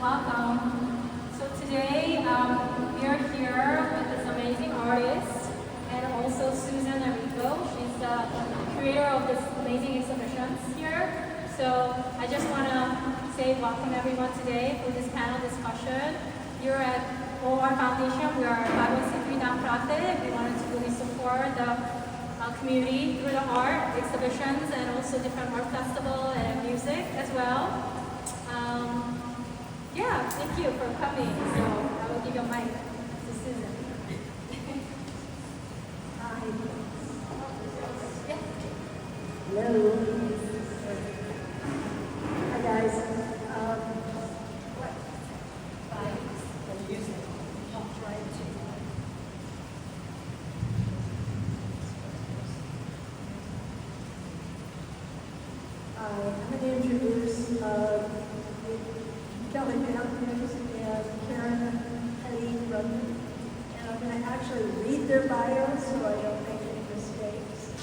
welcome. So today we are here with this amazing artist and also Susan Aurinko. She's the creator of this amazing exhibitions here. So I just want to say welcome everyone today for this panel discussion. Here at OR Foundation, we are a 501c3 nonprofit. We wanted to really support the community through the art, exhibitions, and also different art festival and music as well. Yeah, thank you for coming. So I will give you a mic to Susan. Hi. Yeah. Hello. Hi guys. What? Bye. I'll try to. I'm going to introduce Kelly Mathews and Caren, Helene, Rudman, and I'm going to actually read their bios so I don't make any mistakes.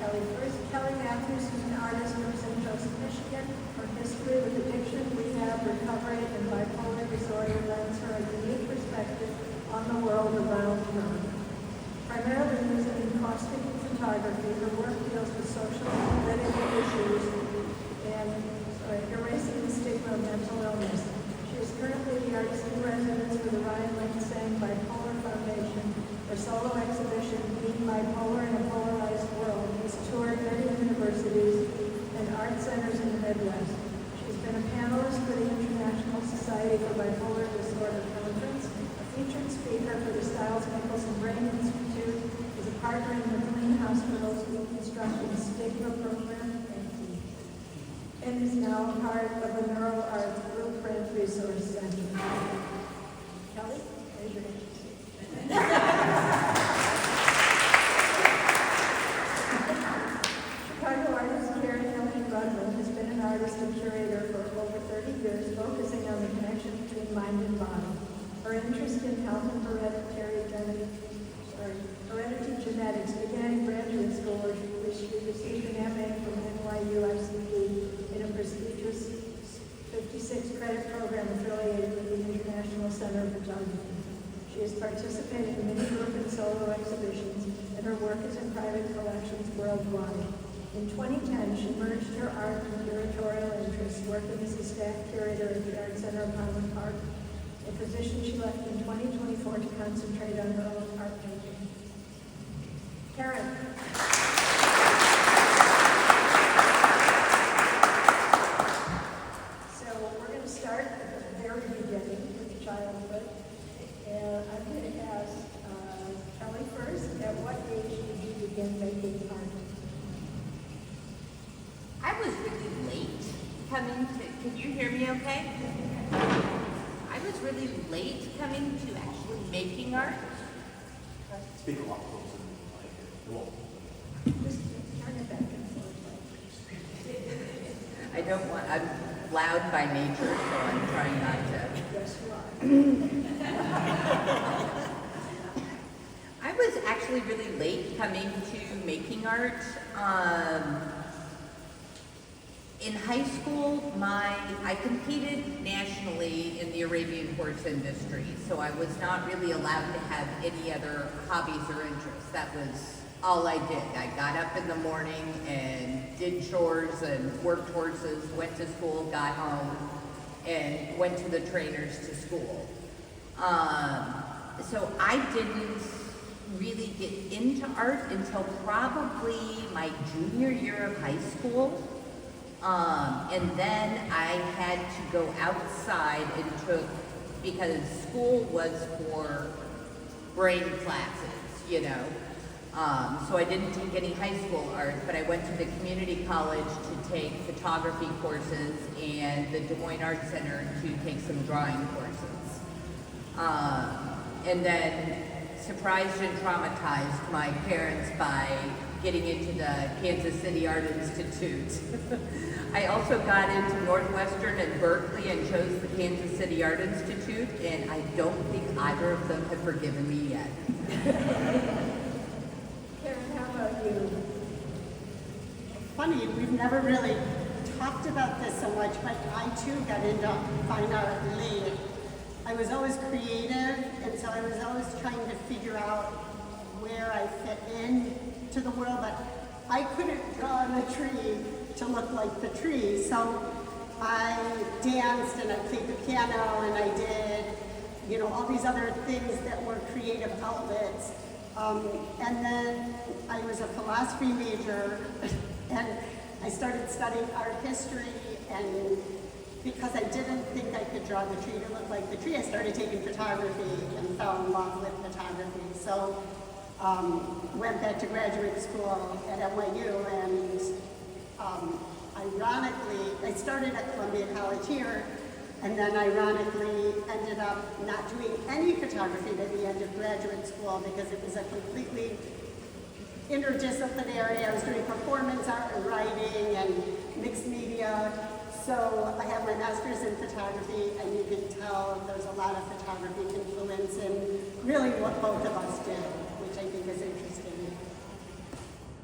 Kelly first. Kelly Mathews is an artist from St. Joseph, Michigan. Her history with addiction, rehab, recovery, and bipolar disorder lends her a unique perspective on the world around her. Primarily using encaustic photography, her work deals with social and political issues and erasing the stigma of mental illness. She is currently the artist in residence for the Ryan Langsang Bipolar Foundation. Her solo exhibition, Being Bipolar in a Polarized World, has toured many universities and art centers in the Midwest. She's been a panelist for the International Society for Bipolar Disorder Conference, a featured speaker for the Stiles Nicholson Brain Institute, is a partner in McLean Hospital's Deconstructing Stigma program, and is now part of the Neuro Arts Blueprint Resource Center. Kelly, raise your hand. Chicago artist Caren has been an artist and curator for over 30 years, focusing on the connection between mind and body. Her interest in health and heredity genetics began in graduate school, where she received an MA from NYU ICP in a prestigious 56-credit program affiliated with the International Center of Photography. She has participated in many group and solo exhibitions, and her work is in private collections worldwide. In 2010, she merged her art and curatorial interests, working as a staff curator at the Art Center of Highland Park, a position she left in 2024 to concentrate on her own art making. Caren. So we're going to start at the very beginning with childhood, and I'm going to ask Kelly first. At what age did you begin making art? I was really late coming to, can you hear me okay? I was really late coming to actually making art. Speak a lot closer than you like it. Well, Just turn it back and forth. I don't want, I'm loud by nature, so I'm trying not to. Yes, you are. I was actually really late coming to making art. In high school, I competed nationally in the Arabian horse industry, so I was not really allowed to have any other hobbies or interests. That was all I did. I got up in the morning and did chores and worked horses, went to school, got home, and went to the trainers to school. So I didn't really get into art until probably my junior year of high school. And then I had to go outside and because school was for brain classes, you know. So I didn't take any high school art, but I went to the community college to take photography courses and the Des Moines Art Center to take some drawing courses. And then surprised and traumatized my parents by getting into the Kansas City Art Institute. I also got into Northwestern and Berkeley and chose the Kansas City Art Institute, and I don't think either of them have forgiven me yet. Caren, how about you? Funny, we've never really talked about this so much, but I too got into fine art late. I was always creative, and so I was always trying to figure out where I fit in to the world, but I couldn't draw on a tree to look like the tree. So I danced and I played the piano and I did, you know, all these other things that were creative outlets. And then I was a philosophy major and I started studying art history, and because I didn't think I could draw the tree to look like the tree, I started taking photography and fell in love with photography. So went back to graduate school at NYU, and ironically, I started at Columbia College here, and then ironically ended up not doing any photography at the end of graduate school because it was a completely interdisciplinary. I was doing performance art and writing and mixed media. So I have my master's in photography, and you can tell there's a lot of photography influence in really what both of us did, which I think is interesting.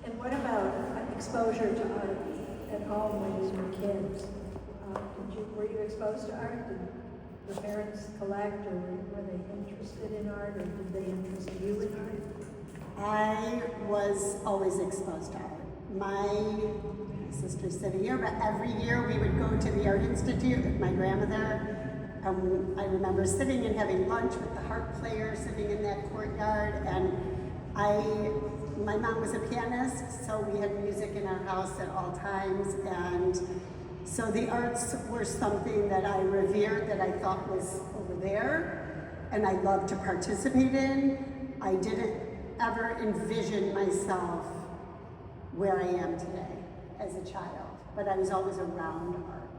And what about exposure to art at home when you were kids? Were you exposed to art? Did your parents collect, or were they interested in art, or did they interest you in art? I was always exposed to art. My sister's sitting here, but every year we would go to the Art Institute with my grandmother. I remember sitting and having lunch with the harp player sitting in that courtyard, and my mom was a pianist, so we had music in our house at all times, and so the arts were something that I revered, that I thought was over there, and I loved to participate in. I didn't ever envision myself where I am today as a child, but I was always around art.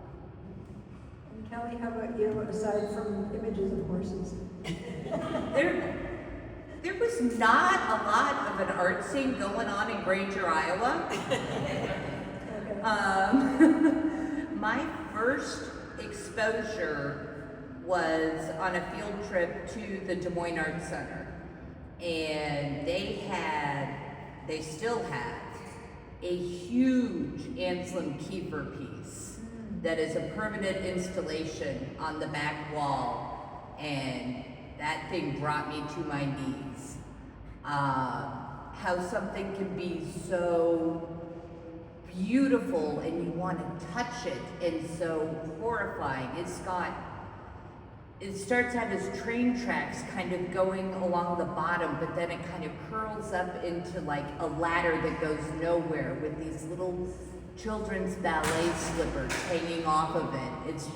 And Kelly, how about you, aside from images of horses? There was not a lot of an art scene going on in Granger, Iowa. My first exposure was on a field trip to the Des Moines Art Center. And they still have a huge Anselm Kiefer piece that is a permanent installation on the back wall, and that thing brought me to my knees. How something can be so beautiful and you want to touch it, and so horrifying. It starts out as train tracks kind of going along the bottom, but then it kind of curls up into like a ladder that goes nowhere with these little children's ballet slippers hanging off of it. It's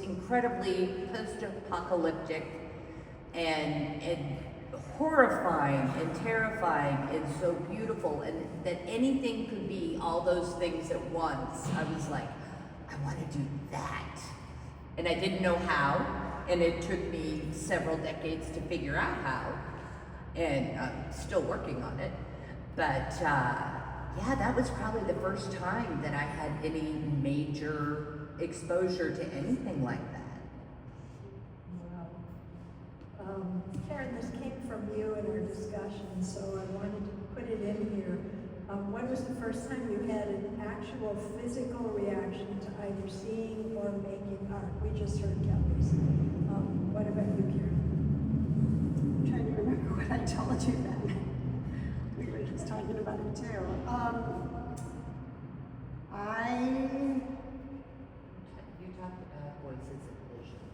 incredibly post-apocalyptic and horrifying and terrifying and so beautiful, and that anything could be all those things at once. I was like, I want to do that. And I didn't know how. And it took me several decades to figure out how, and I'm still working on it. But yeah, that was probably the first time that I had any major exposure to anything like that. Wow. Caren, this came from you in our discussion, so I wanted to put it in here. When was the first time you had an actual physical reaction to either seeing or making art? We just heard Kelly's. What about you, Caren? I'm trying to remember what I told you then. We were just talking about it too. You talked about voices and visions.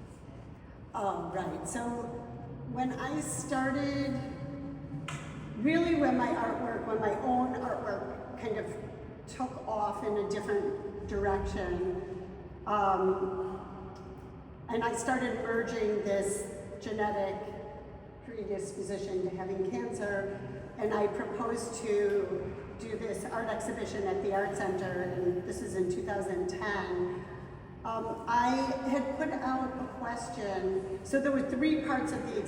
Oh, right. So when I started, really when my own artwork kind of took off in a different direction, and I started merging this genetic predisposition to having cancer, and I proposed to do this art exhibition at the Art Center, and this is in 2010. I had put out a question, so there were three parts of the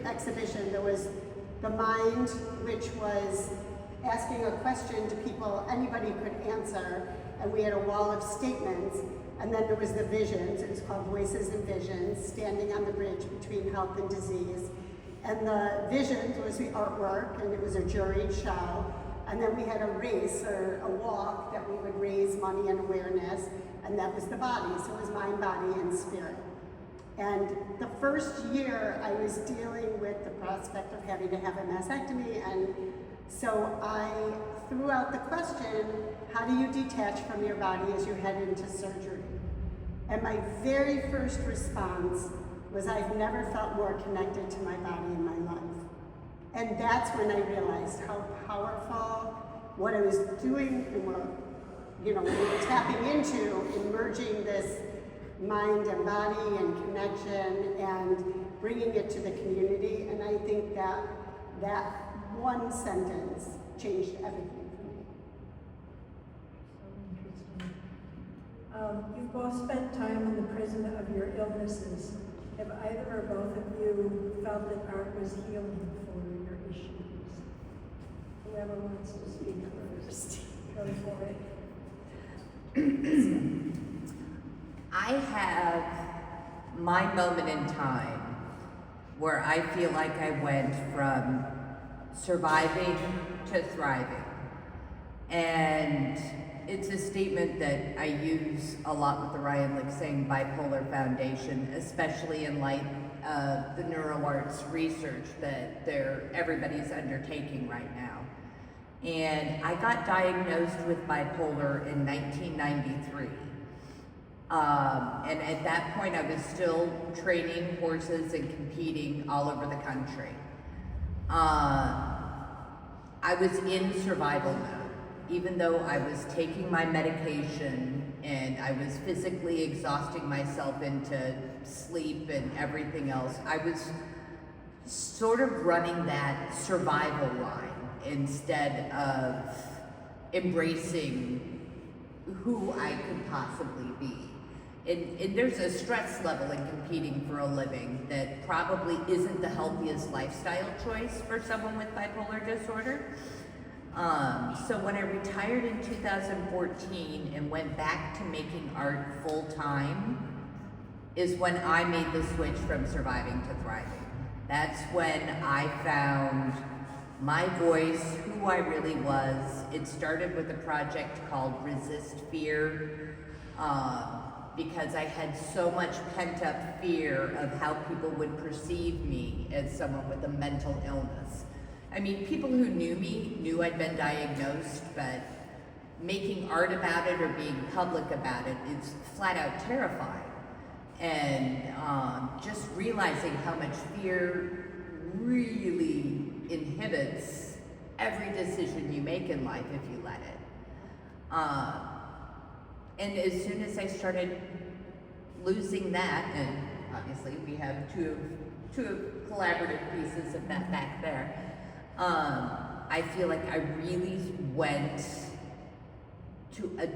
exhibition. There was the mind, which was asking a question to people anybody could answer, and we had a wall of statements. And then there was the visions. It was called Voices and Visions, standing on the bridge between health and disease. And the visions was the artwork, and it was a juried show. And then we had a race or a walk that we would raise money and awareness. And and that was the body, so it was mind, body, and spirit. And the first year I was dealing with the prospect of having to have a mastectomy, and so I threw out the question, how do you detach from your body as you head into surgery? And my very first response was, I've never felt more connected to my body in my life. And that's when I realized how powerful what I was doing and what, we were tapping into in merging this mind and body and connection and bringing it to the community. And I think that one sentence changed everything for me. So interesting. You've both spent time in the prison of your illnesses. Have either or both of you felt that art was healing for your issues? Whoever wants to speak first, go for it. I have my moment in time where I feel like I went from surviving to thriving. And it's a statement that I use a lot with the Ryan Lick-Sing Bipolar Foundation, especially in light of the neuroarts research that everybody's undertaking right now. And I got diagnosed with bipolar in 1993. And at that point I was still training horses and competing all over the country. I was in survival mode. Even though I was taking my medication and I was physically exhausting myself into sleep and everything else, I was sort of running that survival line instead of embracing who I could possibly be. And there's a stress level in competing for a living that probably isn't the healthiest lifestyle choice for someone with bipolar disorder. So when I retired in 2014 and went back to making art full time is when I made the switch from surviving to thriving. That's when I found my voice, who I really was. It started with a project called Resist Fear, because I had so much pent up fear of how people would perceive me as someone with a mental illness. I mean, people who knew me knew I'd been diagnosed, but making art about it or being public about it is flat out terrifying. And just realizing how much fear really inhibits every decision you make in life if you let it. And as soon as I started losing that, and obviously we have two collaborative pieces of that back there, I feel like I really went to a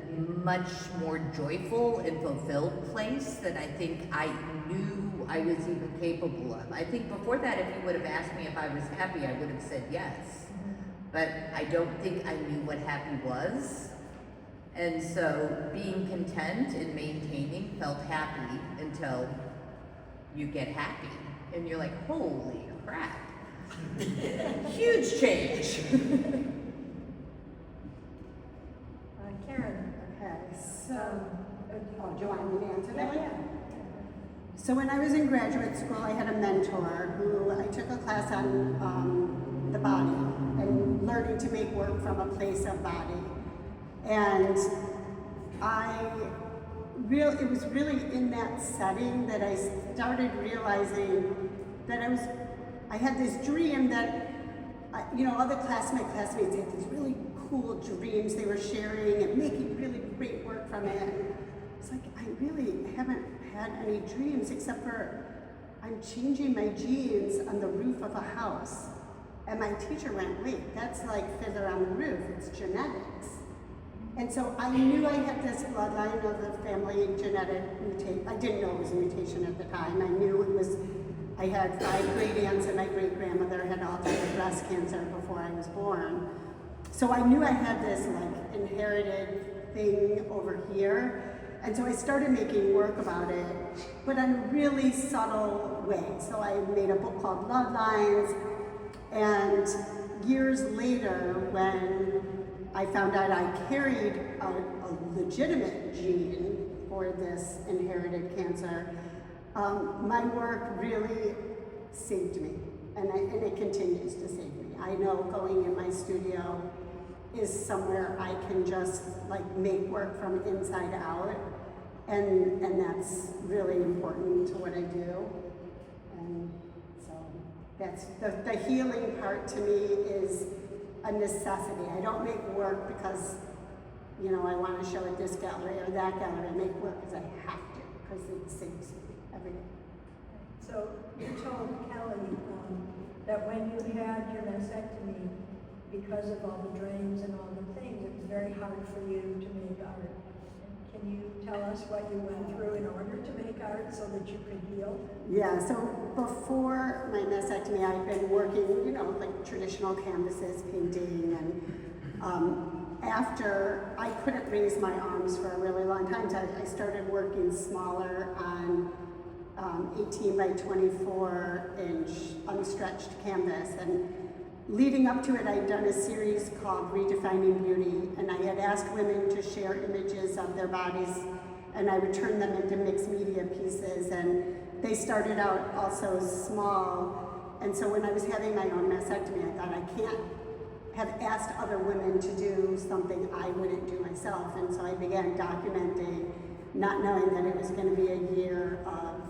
much more joyful and fulfilled place than I think I knew I was even capable of. I think before that, if you would have asked me if I was happy, I would have said yes. But I don't think I knew what happy was. And so being content and maintaining felt happy until you get happy. And you're like, holy crap. Huge change. Caren. Okay, so, do you want me to answer that one? Yeah. So when I was in graduate school, I had a mentor who I took a class on the body and learning to make work from a place of body. And it was really in that setting that I started realizing that I had this dream that, other classmates had these really cool dreams they were sharing and making really great work from it. It's like, I really haven't had any dreams except for I'm changing my genes on the roof of a house. And my teacher went, wait, that's like Fiddler on the Roof, it's genetics. And so I knew I had this bloodline of the family genetic mutation. I didn't know it was a mutation at the time. I knew it was, I had 5 great aunts and my great grandmother had all died of breast cancer before I was born. So I knew I had this like inherited thing over here. And so I started making work about it, but in a really subtle way. So I made a book called Bloodlines, and years later, when I found out I carried a legitimate gene before this inherited cancer, my work really saved me, and it continues to save me. I know going in my studio is somewhere I can just like make work from inside out, and that's really important to what I do. And so that's the healing part to me is a necessity. I don't make work because, you know, I want to show at this gallery or that gallery. I make work because I have to, because it saves me every day. So you told Kelly that when you had your mastectomy, because of all the drains and all the things, it was very hard for you to make art. Can you tell us what you went through in order to make art so that you could heal? Yeah, so before my mastectomy, I'd been working, you know, like traditional canvases, painting, and after I couldn't raise my arms for a really long time, so I started working smaller on 18 by 24 inch unstretched canvas. And leading up to it, I'd done a series called Redefining Beauty, and I had asked women to share images of their bodies, and I would turn them into mixed media pieces, and they started out also small. And so when I was having my own mastectomy, I thought I can't have asked other women to do something I wouldn't do myself, and so I began documenting, not knowing that it was going to be a year of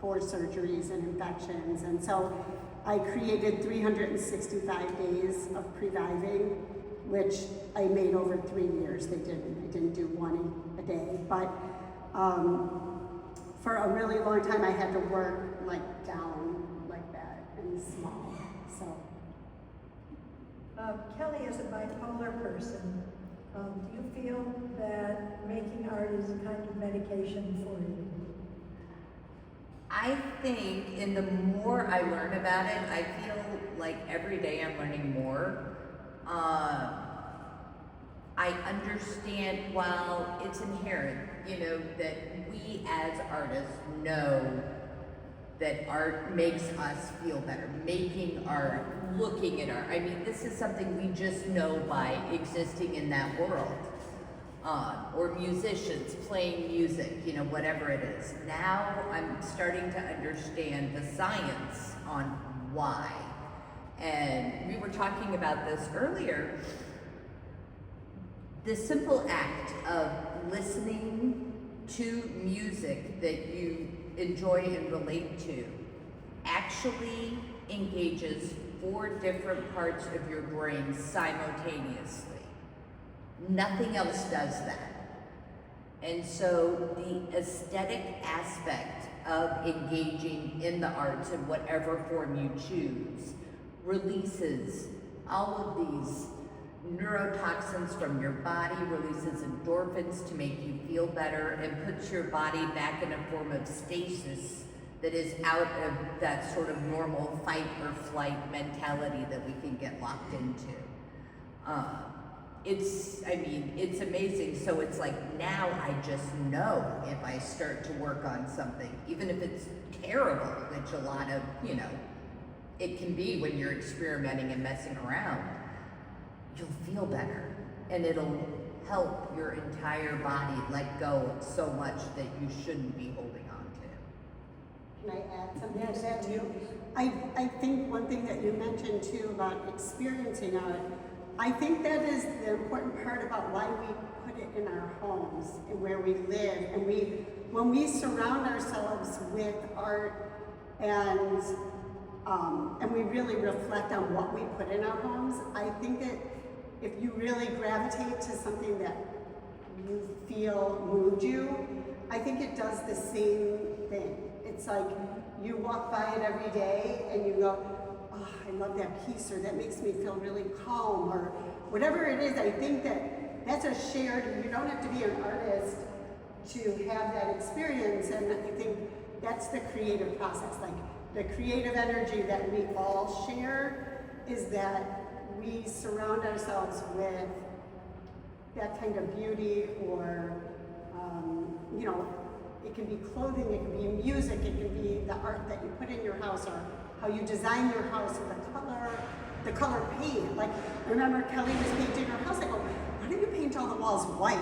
4 surgeries and infections. And so I created 365 days of previving, which I made over 3 years. I didn't do one a day, but for a really long time I had to work like down like that and small. So Kelly, as a bipolar person, do you feel that making art is a kind of medication for you? I think, and the more I learn about it, I feel like every day I'm learning more. I understand, while it's inherent, you know, that we as artists know that art makes us feel better. Making art, looking at art. I mean, this is something we just know by existing in that world. Or musicians playing music, you know, whatever it is. Now I'm starting to understand the science on why. And we were talking about this earlier. The simple act of listening to music that you enjoy and relate to actually engages 4 different parts of your brain simultaneously. Nothing else does that. And so the aesthetic aspect of engaging in the arts in whatever form you choose releases all of these neurotoxins from your body, releases endorphins to make you feel better, and puts your body back in a form of stasis that is out of that sort of normal fight or flight mentality that we can get locked into. It's amazing. So it's like now I just know if I start to work on something, even if it's terrible, which a lot of, you know, it can be when you're experimenting and messing around, you'll feel better and it'll help your entire body let go of so much that you shouldn't be holding on to. can I add something Yes, to that too? please. I think one thing that you mentioned too about experiencing art, I think that is the important part about why we put it in our homes and where we live. And when we surround ourselves with art and we really reflect on what we put in our homes, I think that if you really gravitate to something that you feel moved you, I think it does the same thing. It's like you walk by it every day and you go, oh, I love that piece, or that makes me feel really calm, or whatever it is. I think that's a shared, you don't have to be an artist to have that experience, and I think that's the creative process. Like the creative energy that we all share is that we surround ourselves with that kind of beauty, or you know, it can be clothing, it can be music, it can be the art that you put in your house, or how you design your house, or the color paint. Like I remember Kelly was painting her house. I go, why don't you paint all the walls white?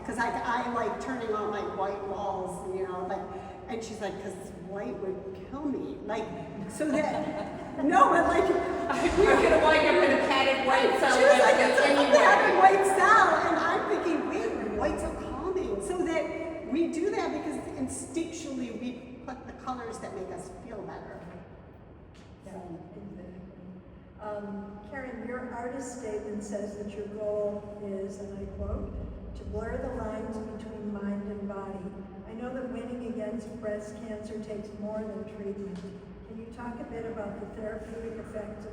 because I like turning on like white walls, you know, like, and she's like, because white would kill me, like, so that, no, but like, We're gonna wind up in a padded white cell. she was like, it's a anyway. padded white cell, and I'm thinking, wait, white's so calming, so that we do that because instinctually we put the colors that make us feel better. Yeah, exactly. Caren, your artist statement says that your goal is, and I quote, to blur the lines between mind and body. I know that winning against breast cancer takes more than treatment. Can you talk a bit about the therapeutic effects of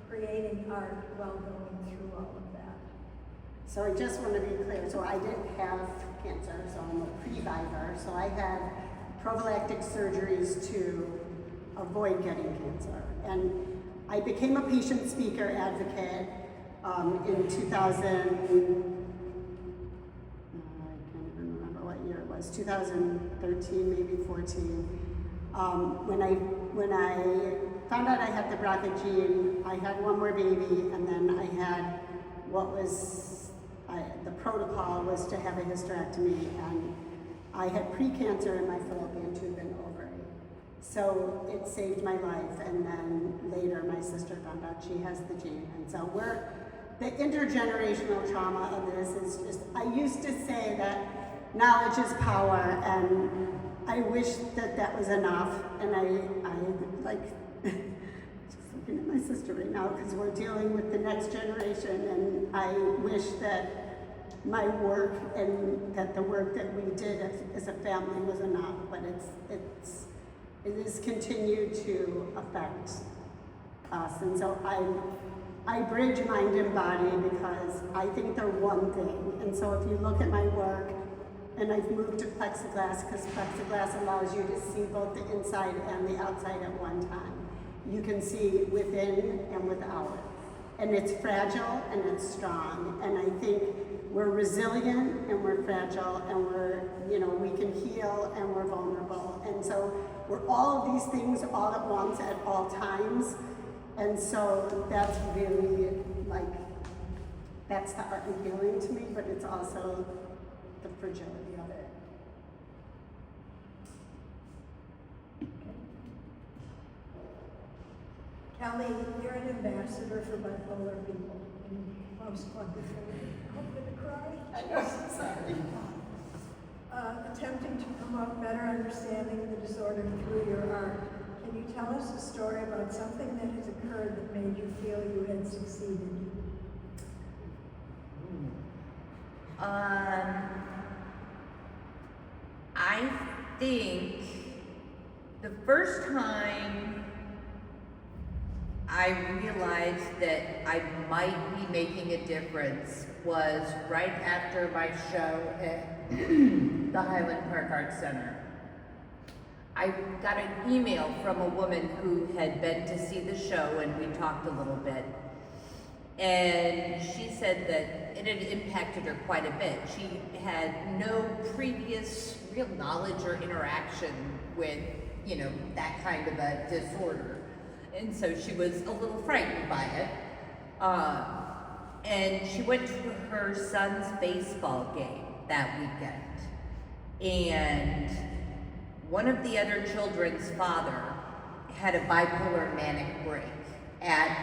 creating art while going through all of that? So I just want to be clear, so I didn't have cancer, so I'm a pre-survivor, so I had prophylactic surgeries to avoid getting cancer. And I became a patient speaker advocate in 2000, I can't even remember what year it was, 2013, maybe 14. When I found out I had the BRCA gene, I had one more baby, and then I had what was, the protocol was to have a hysterectomy, and I had pre-cancer in my fallopian tube and ovary. So it saved my life, and then later my sister found out she has the gene. And so the intergenerational trauma of this is just, I used to say that knowledge is power, and I wish that that was enough. And I like, just looking at my sister right now, because we're dealing with the next generation, and I wish that my work and that the work that we did as a family was enough, but it has continued to affect us. And so I bridge mind and body because I think they're one thing. And so if you look at my work, and I've moved to plexiglass because plexiglass allows you to see both the inside and the outside at one time. You can see within and without. And it's fragile and it's strong. And I think we're resilient and we're fragile and we can heal and we're vulnerable. And so we're all of these things all at once at all times. And so that's really that's the art and healing to me, but it's also the fragility of it. Kelly, you're an ambassador for bipolar people. Most wonderfully. I'm gonna cry. I'm so sorry. Attempting to promote better understanding of the disorder through your art. Can you tell us a story about something that has occurred that made you feel you had succeeded? I think the first time I realized that I might be making a difference was right after my show at the Highland Park Arts Center. I got an email from a woman who had been to see the show, and we talked a little bit. And she said that it had impacted her quite a bit. She had no previous real knowledge or interaction with, that kind of a disorder. And so she was a little frightened by it. And she went to her son's baseball game that weekend. And one of the other children's father had a bipolar manic break at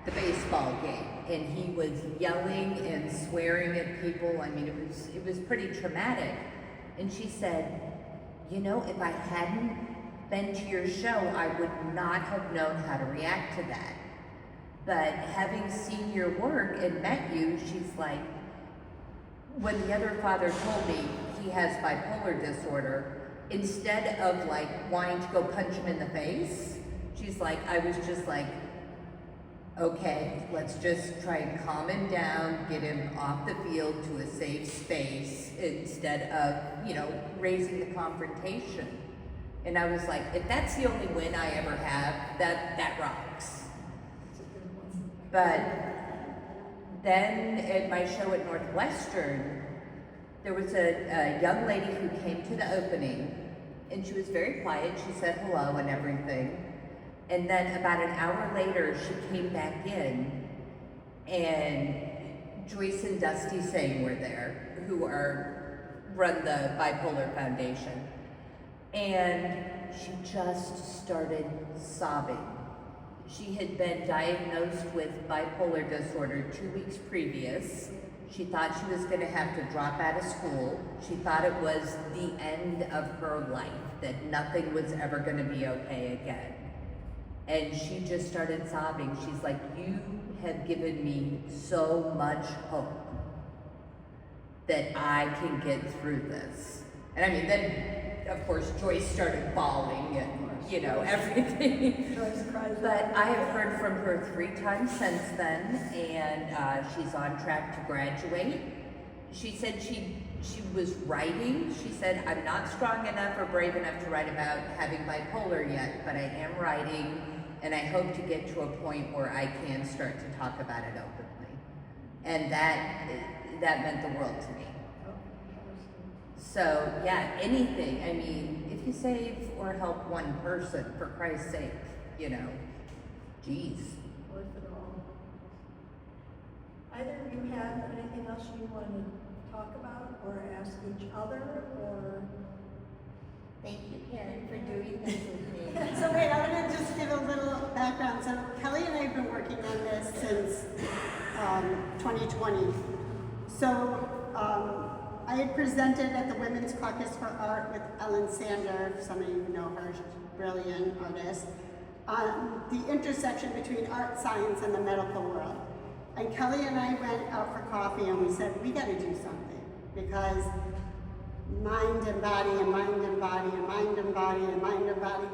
the baseball game, and he was yelling and swearing at people. I mean, it was pretty traumatic. And she said, if I hadn't been to your show, I would not have known how to react to that. But having seen your work and met you, she's like, when the other father told me he has bipolar disorder, instead of wanting to go punch him in the face, she's like, I was just like, okay, let's just try and calm him down, get him off the field to a safe space instead of, raising the confrontation. And I was like, if that's the only win I ever have, that rocks. But then at my show at Northwestern, there was a young lady who came to the opening, and she was very quiet. She said hello and everything. And then about an hour later, she came back in, and Joyce and Dusty Sang were there, who are run the Bipolar Foundation. And she just started sobbing. She had been diagnosed with bipolar disorder 2 weeks previous. She thought she was going to have to drop out of school. She thought it was the end of her life, that nothing was ever going to be okay again. And she just started sobbing. She's like, "You have given me so much hope that I can get through this." And I mean, then, of course, Joyce started bawling and, you know, everything. Joyce cries. But I have heard from her 3 times since then, and she's on track to graduate. She said she was writing. She said, "I'm not strong enough or brave enough to write about having bipolar yet, but I am writing, and I hope to get to a point where I can start to talk about it openly." And that meant the world to me. So yeah, anything. I mean, if you save or help one person, for Christ's sake, you know, geez. Worth it all. Either of you have anything else you want to talk about or ask each other, or? Thank you, Caren, for doing this with me. So wait, I'm gonna just give a little background. So Kelly and I have been working on this since 2020. So I had presented at the Women's Caucus for Art with Ellen Sander, some of you know her, she's a brilliant artist, on the intersection between art, science, and the medical world. And Kelly and I went out for coffee and we said, we gotta do something, because mind and body and mind and body and mind and body and mind and body,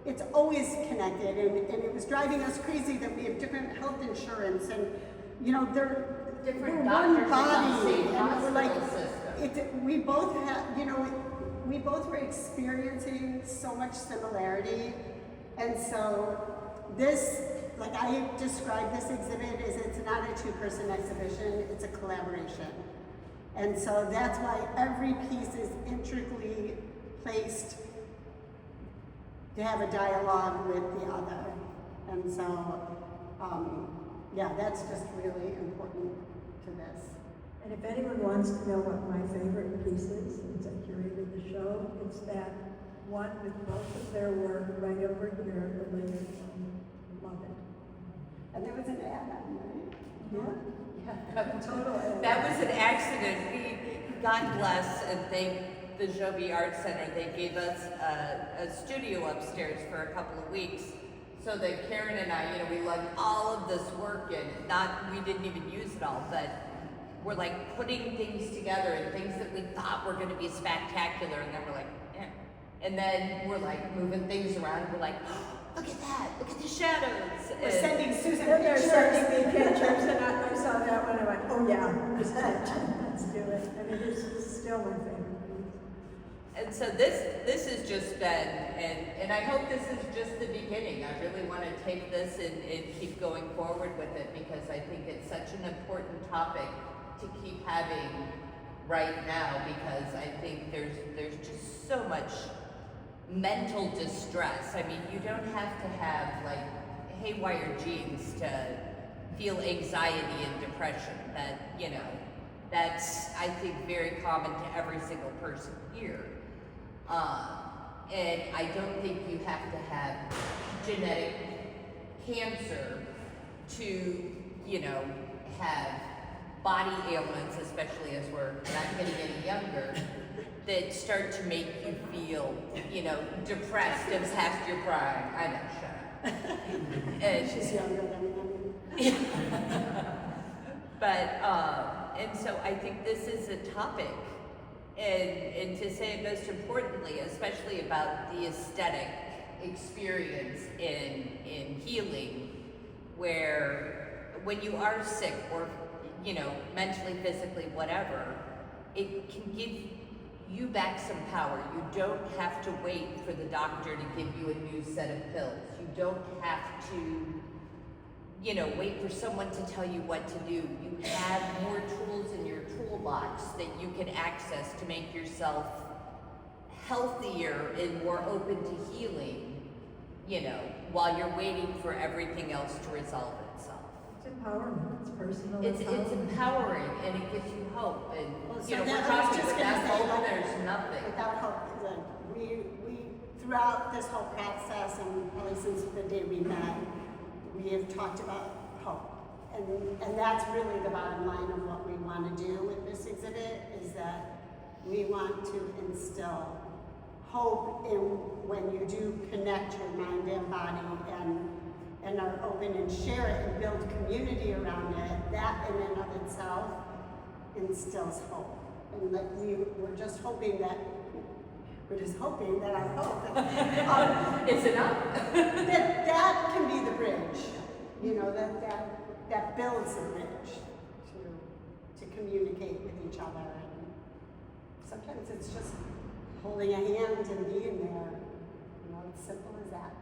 it's always connected, and it was driving us crazy that we have different health insurance, and you know, they're Different we're doctors one body, in the same and we're like, hospital we both have, you know, we both were experiencing so much similarity, and so this, like I describe this exhibit, is it's not a 2-person exhibition, it's a collaboration. And so that's why every piece is intricately placed to have a dialogue with the other. And so, yeah, that's just really important to this. And if anyone wants to know what my favorite piece is, since I curated the show, it's that one with both of their work right over here, the later one. Love it. And there was an add-on, right? Yeah. Total. That was an accident. God bless and thank the Joby Art Center. They gave us a studio upstairs for a couple of weeks, so that Caren and I, you know, we lugged all of this work in. We didn't even use it all, but we're like putting things together and things that we thought were going to be spectacular, and then we're like, eh. And then we're like moving things around. We're like, oh, look at that! Look at the shadows. We're sending Susan Then they're pictures. sending me pictures, and I saw that one, and I went, oh yeah, let's do it. And it is still my favorite piece. And so this has just been, and I hope this is just the beginning. I really want to take this and keep going forward with it, because I think it's such an important topic to keep having right now, because I think there's just so much mental distress. I mean, you don't have to have like haywire genes to feel anxiety and depression. That, you know, that's, I think, very common to every single person here. And I don't think you have to have genetic cancer to, you know, have body ailments, especially as we're not getting any younger, that start to make you feel, you know, depressed and past your prime. I know, shut up. And She's younger than me. But, and so I think this is a topic, and to say it most importantly, especially about the aesthetic experience in healing, where when you are sick or, you know, mentally, physically, whatever, it can give you back some power. You don't have to wait for the doctor to give you a new set of pills. You don't have to, you know, wait for someone to tell you what to do. You have more tools in your toolbox that you can access to make yourself healthier and more open to healing, you know, while you're waiting for everything else to resolve itself. It's empowerment, it's personal It's empowerment. empowering and it gives you hope and, Well, so you know, we're that- I was talking just without gonna say, hope, like, there's nothing. Without hope, like, we, throughout this whole process and probably since the day we met, we have talked about hope. And that's really the bottom line of what we want to do with this exhibit, is that we want to instill hope in when you do connect your mind and body and are open and share it and build community around it. That in and of itself instills hope. And that we're just hoping that I hope It's enough. that can be the bridge, you know, that builds a bridge to communicate with each other. And sometimes it's just holding a hand and being there. You know, it's simple as that.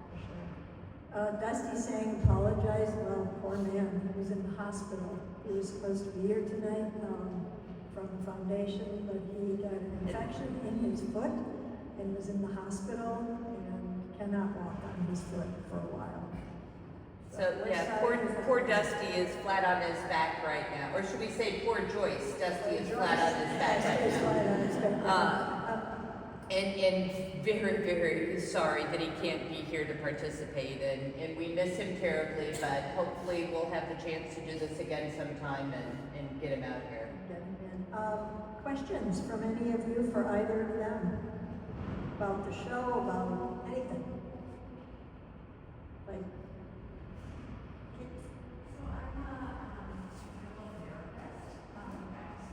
Dusty saying apologize. Well, poor man, he was in the hospital. He was supposed to be here tonight from the foundation, but he got an infection in his foot and was in the hospital and cannot walk on his foot for a while. So, we're yeah, sorry for poor that. Dusty is flat on his back right now. Or should we say poor Joyce? Dusty is Joyce. flat on his back Dusty is right flat on his back. now. And very, very sorry that he can't be here to participate. And we miss him terribly, but hopefully we'll have the chance to do this again sometime and get him out here. Questions from any of you for either of them? About the show, about anything? Like, So I'm a physical therapist. I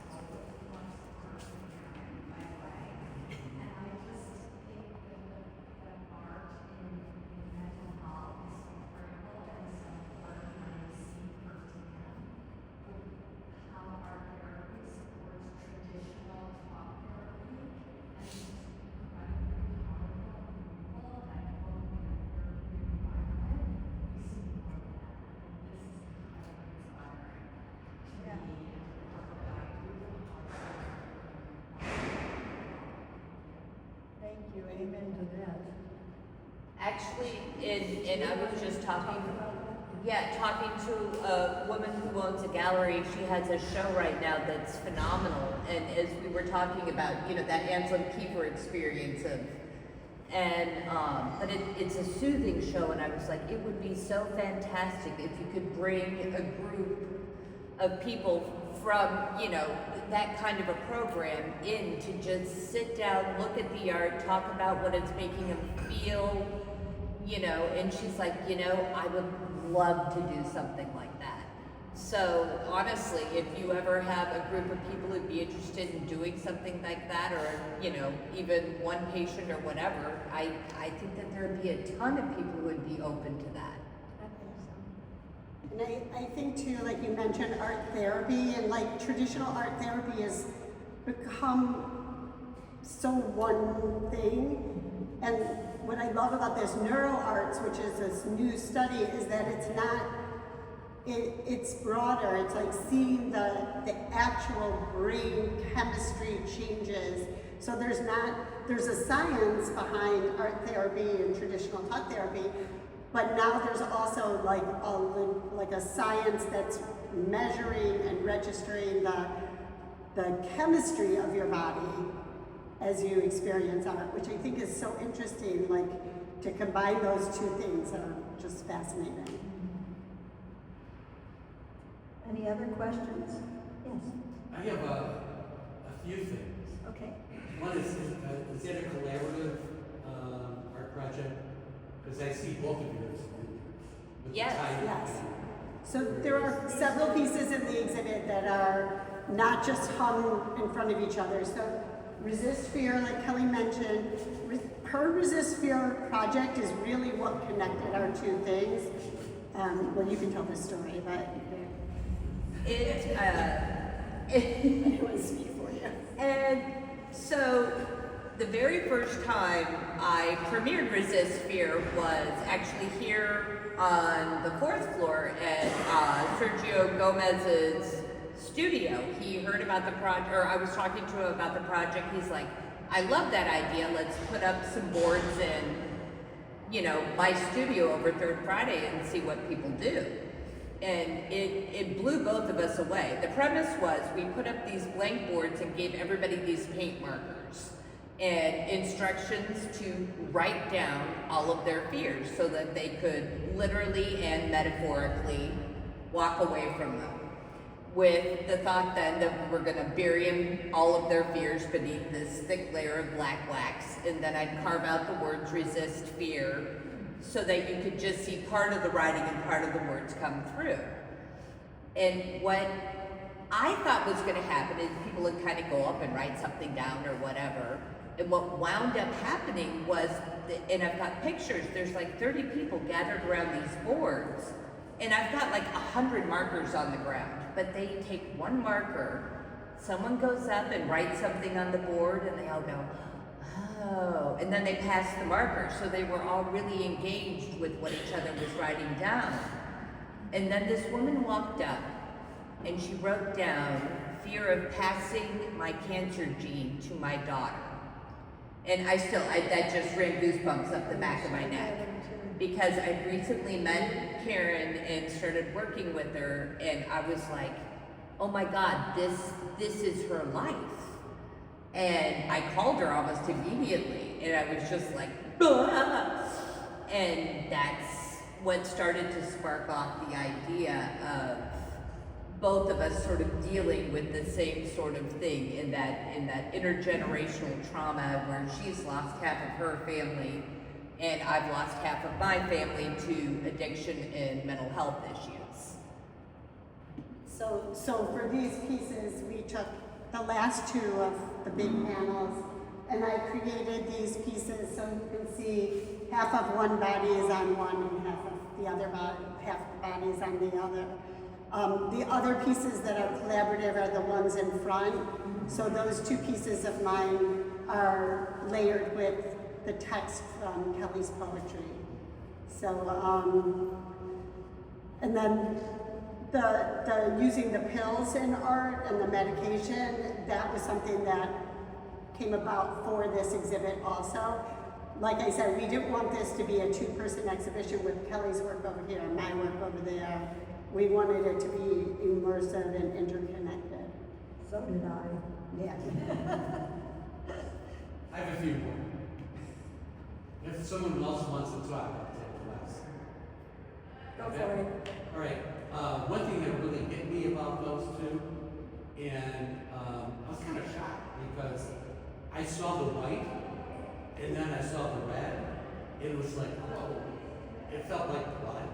school with much support from Caren, by the way. And I just think that art in mental health is so critical and so important when I see firsthand how art therapy supports traditional talk therapy and it's incredibly powerful and meaningful. And I hope in a therapeutic environment we see more of that. This is incredibly inspiring to me and to the work that I do and thank you, amen to that. Actually, and I was just talking to a woman who owns a gallery. She has a show right now that's phenomenal. And as we were talking about, you know, that Anselm Kiefer experience but it's a soothing show. And I was like, it would be so fantastic if you could bring a group of people from, you know, that kind of a program in to just sit down, look at the art, talk about what it's making them feel, you know, and she's like, you know, I would love to do something like that. So honestly, if you ever have a group of people who'd be interested in doing something like that, or, you know, even one patient or whatever, I think that there'd be a ton of people who would be open to that. And I think too, like you mentioned, art therapy and like traditional art therapy has become so one thing. And what I love about this neuro arts, which is this new study, is that it's not, it's broader. It's like seeing the actual brain chemistry changes. So there's a science behind art therapy and traditional talk therapy, but now there's also like a science that's measuring and registering the chemistry of your body as you experience art, which I think is so interesting, like to combine those two things are just fascinating. Any other questions? Yes, I have a few things. okay. One is it a collaborative art project? Because I see both of yours. with the Yes. time. Yes. So there are several pieces in the exhibit that are not just hung in front of each other. So Resist Fear, like Kelly mentioned, her Resist Fear project is really what connected our two things. Well, you can tell this story, but I want to speak for you. And so the very first time I premiered Resist Fear was actually here on the 4th floor at Sergio Gomez's studio. He heard about the project, or I was talking to him about the project. He's like, I love that idea. Let's put up some boards in, you know, my studio over 3rd Friday and see what people do. and it blew both of us away. The premise was we put up these blank boards and gave everybody these paint markers and instructions to write down all of their fears so that they could literally and metaphorically walk away from them, with the thought then that we're gonna bury all of their fears beneath this thick layer of black wax, and then I'd carve out the words resist fear so that you could just see part of the writing and part of the words come through. And what I thought was gonna happen is people would kind of go up and write something down or whatever. And what wound up happening was, and I've got pictures, there's like 30 people gathered around these boards, and I've got like 100 markers on the ground, but they take one marker, someone goes up and writes something on the board, and they all go, oh, and then they pass the marker. So they were all really engaged with what each other was writing down. And then this woman walked up and she wrote down fear of passing my cancer gene to my daughter. And that just ran goosebumps up the back of my neck, because I recently met Caren and started working with her, and I was like, oh my God, this is her life. And I called her almost immediately, and I was just like, bah! And that's what started to spark off the idea of both of us sort of dealing with the same sort of thing in that intergenerational trauma where she's lost half of her family and I've lost half of my family to addiction and mental health issues. So for these pieces, we took the last two of the big panels, and I created these pieces so you can see half of one body is on one and half of the other body, half the body is on the other. The other pieces that are collaborative are the ones in front. So those two pieces of mine are layered with the text from Kelly's poetry. So, and then the using the pills in art and the medication, that was something that came about for this exhibit also. Like I said, we didn't want this to be a two-person exhibition with Kelly's work over here and my work over there. We wanted it to be immersive and interconnected. So did I. Yeah. I have a few more. If someone else wants to talk, I'll take less. Go for it. All right. One thing that really hit me about those two, and I was kind of shocked because I saw the white, and then I saw the red. It was like, whoa! It felt like blood.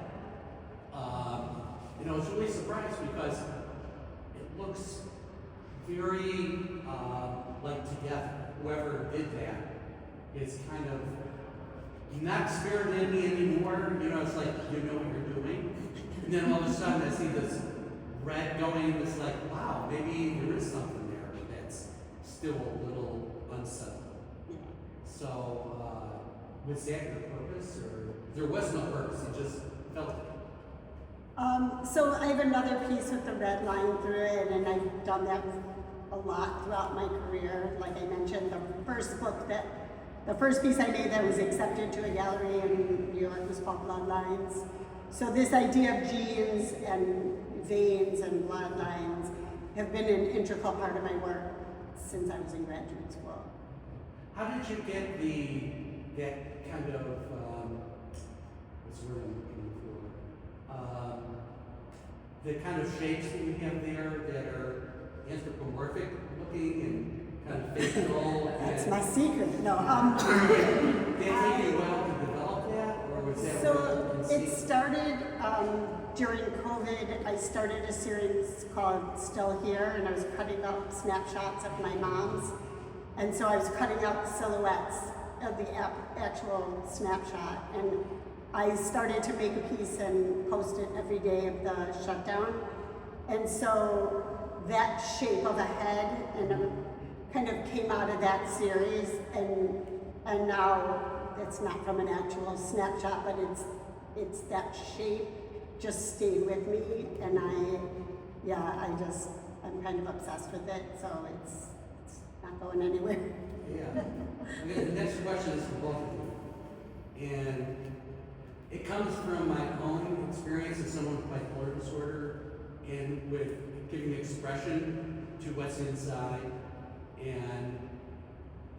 I was really surprised because it looks very like together. Whoever did that is kind of not spared in me anymore. It's like you know what you're doing. And then all of a sudden I see this red going, it's like, wow, maybe there is something there that's still a little unsettled. So, was that your purpose, or there was no purpose, it just felt it? So I have another piece with the red line through it, and I've done that a lot throughout my career. Like I mentioned, the first piece I made that was accepted to a gallery in New York was called Bloodlines. So this idea of genes and veins and bloodlines have been an integral part of my work since I was in graduate school. How did you get that kind of, what's the word I'm looking for? The kind of shapes that you have there that are anthropomorphic looking and kind of facial? That's my secret. No. Did it take you a while to develop that, or was that So really it conceived? started during COVID. I started a series called Still Here, and I was cutting up snapshots of my mom's. And so I was cutting out silhouettes of the actual snapshot. And I started to make a piece and post it every day of the shutdown. And so that shape of a head and kind of came out of that series. And now it's not from an actual snapshot, but it's that shape just stayed with me. And I'm kind of obsessed with it. So it's not going anywhere. Yeah. Okay, the next question is for both of you. And it comes from my own experience experience as someone with bipolar disorder and with giving expression to what's inside. And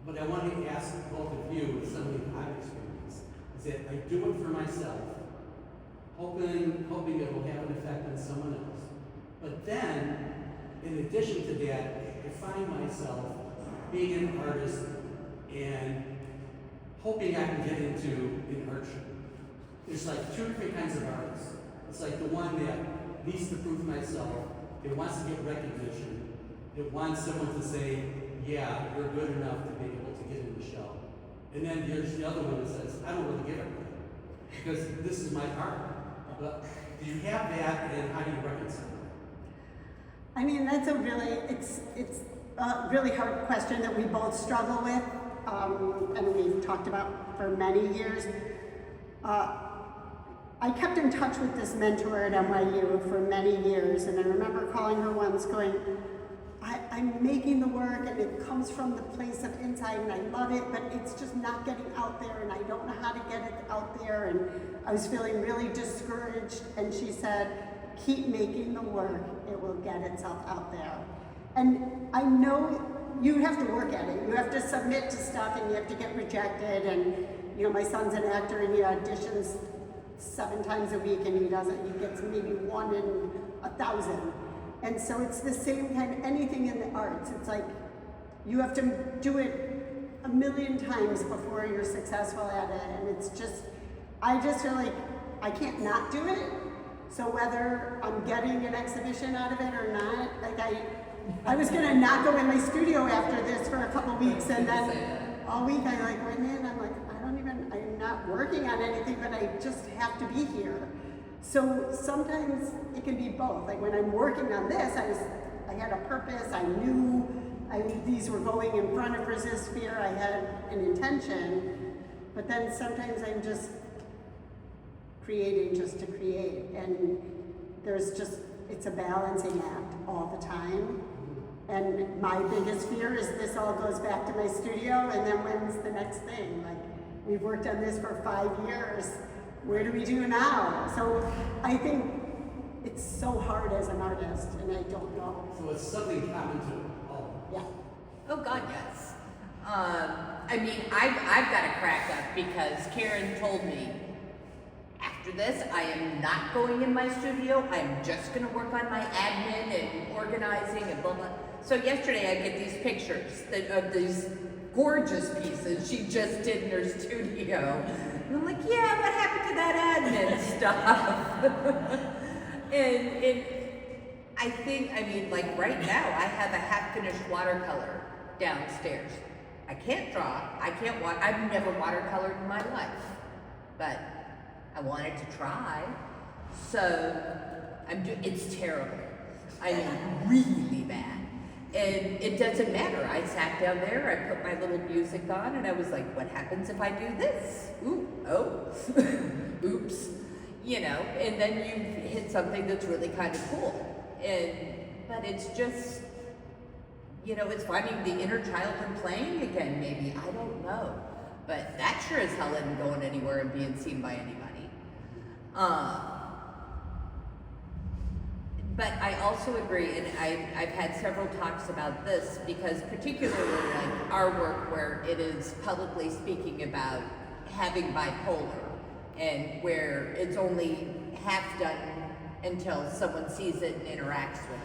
what I want to ask both of you is something I've experienced, is that I do it for myself, hoping it will have an effect on someone else. But then, in addition to that, I find myself being an artist and hoping I can get into an art show. There's like two different kinds of artists. It's like the one that needs to prove myself, it wants to get recognition, it wants someone to say, yeah, you're good enough to be able to get in the show. And then there's the other one that says, I don't really give a crap, because this is my art. But do you have that, and how do you reconcile it? I mean, that's it's a really hard question that we both struggle with, and we've talked about for many years. I kept in touch with this mentor at NYU for many years, and I remember calling her once going, I'm making the work and it comes from the place of inside and I love it, but it's just not getting out there and I don't know how to get it out there, and I was feeling really discouraged, and she said, keep making the work, it will get itself out there. And I know you have to work at it, you have to submit to stuff and you have to get rejected, and you know, my son's an actor and he auditions 7 times a week and he gets maybe 1 in 1,000. And so it's the same kind, anything in the arts, it's like you have to do it 1,000,000 times before you're successful at it, and it's just, I just feel like I can't not do it. So whether I'm getting an exhibition out of it or not, like I was gonna not go in my studio after this for a couple weeks, and then all week I like went in, I'm like, I'm not working on anything, but I just have to be here. So sometimes it can be both. Like when I'm working on this, I had a purpose, I knew these were going in front of Resist Fear, I had an intention, but then sometimes I'm just creating just to create, and it's a balancing act all the time. And my biggest fear is this all goes back to my studio, and then when's the next thing? Like, we've worked on this for 5 years. Where do we do now? So I think it's so hard as an artist, and I don't know. So it's something common to all. Yeah. Oh God, yes. I mean, I've got to crack up because Caren told me, after this, I am not going in my studio. I'm just going to work on my admin and organizing and blah, blah. So yesterday I get these pictures of these gorgeous pieces she just did in her studio. And I'm like, yeah, what happened to that admin stuff? and I think, I mean, like right now, I have a half-finished watercolor downstairs. I can't draw, I've never watercolored in my life, but I wanted to try. So it's terrible. I mean, really bad. And it doesn't matter. I sat down there, I put my little music on, and I was like, what happens if I do this? Ooh, oh, oops. You know, and then you hit something that's really kind of cool. But it's just, you know, it's finding the inner child and playing again, maybe. I don't know. But that sure as hell isn't going anywhere and being seen by anybody. But I also agree, and I've had several talks about this, because particularly like our work where it is publicly speaking about having bipolar, and where it's only half done until someone sees it and interacts with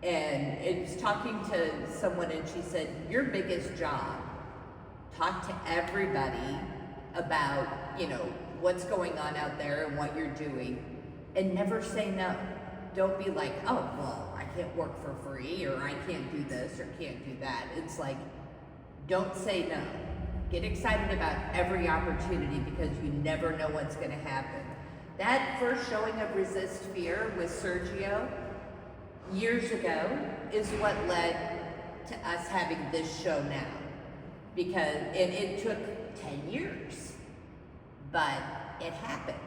it. And it was talking to someone and she said, your biggest job, talk to everybody about, you know, what's going on out there and what you're doing, and never say no. Don't be like, oh, well, I can't work for free, or I can't do this, or can't do that. It's like, don't say no. Get excited about every opportunity, because you never know what's gonna happen. That first showing of Resist Fear with Sergio years ago is what led to us having this show now. Because it took 10 years, but it happened.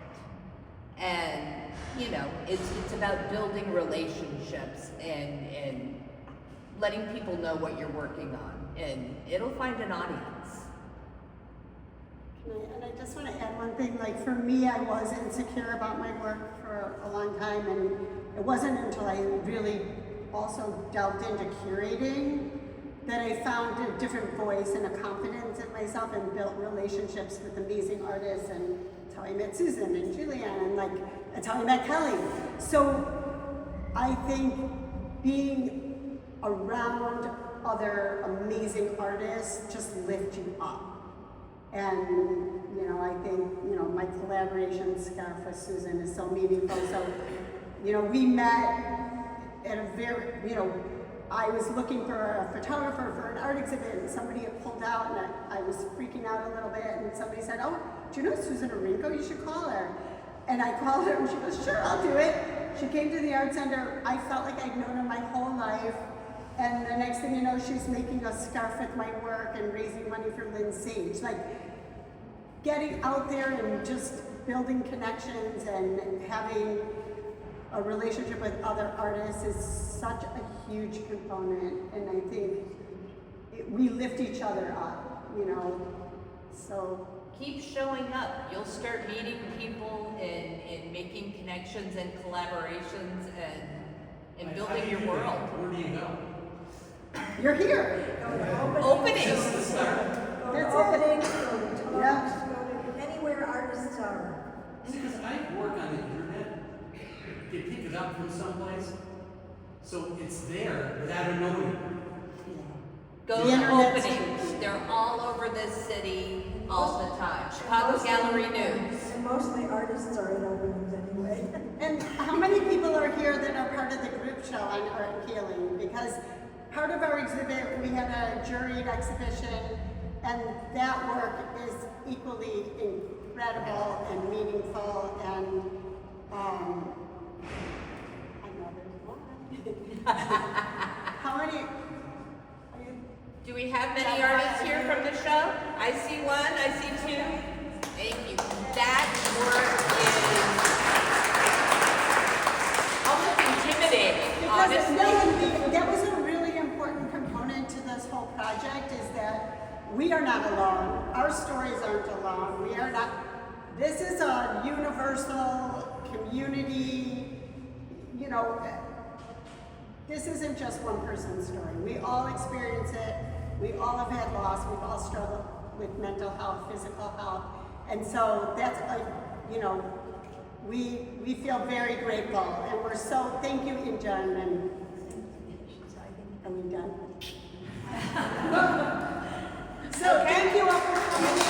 And, you know, it's about building relationships and letting people know what you're working on, and it'll find an audience. And I just want to add one thing, like for me, I was insecure about my work for a long time, and it wasn't until I really also delved into curating that I found a different voice and a confidence in myself and built relationships with amazing artists, and that's how I met Susan and Julianne, and like, that's how I met Kelly. So I think being around other amazing artists just lift you up. And, you know, I think, you know, my collaboration scarf with Susan is so meaningful. So, you know, we met at a very, you know, I was looking for a photographer for an art exhibit, and somebody had pulled out, and I was freaking out a little bit, and somebody said, oh, do you know Susan Aurinko? You should call her. And I called her, and she goes, sure, I'll do it. She came to the art center. I felt like I'd known her my whole life. And the next thing you know, she's making a scarf with my work and raising money for Lynn Sage. Like, getting out there and just building connections and having a relationship with other artists is such a huge component. And I think we lift each other up, you know, so. Keep showing up. You'll start meeting people and making connections and collaborations and building your world. Where do you go? You're here. Opening. Just the start. That's Opening, it. go to talks, go to anywhere artists are. Because I work on the internet, you pick it up from someplace, so it's there without a knowing. Go The to internet's openings. They're all over this city all the time. Chicago Gallery News. And mostly artists are at openings anyway. And how many people are here that are part of the group show on Art and Healing? Because part of our exhibit, we had a juried exhibition, and that work is equally incredible and meaningful, and I know there's one. How many? Are you? Do we have many artists here from the show? I see one, I see two. Thank you. That work is almost intimidating, Because honestly. that was a really important component to this whole project, is that we are not alone. Our stories aren't alone. We are not, this is a universal community, you know, this isn't just one person's story. We all experience it. We all have had loss. We've all struggled with mental health, physical health. And so that's, you know, we feel very grateful. And we're so, thank you, Injan. And are we done? So thank you all for coming.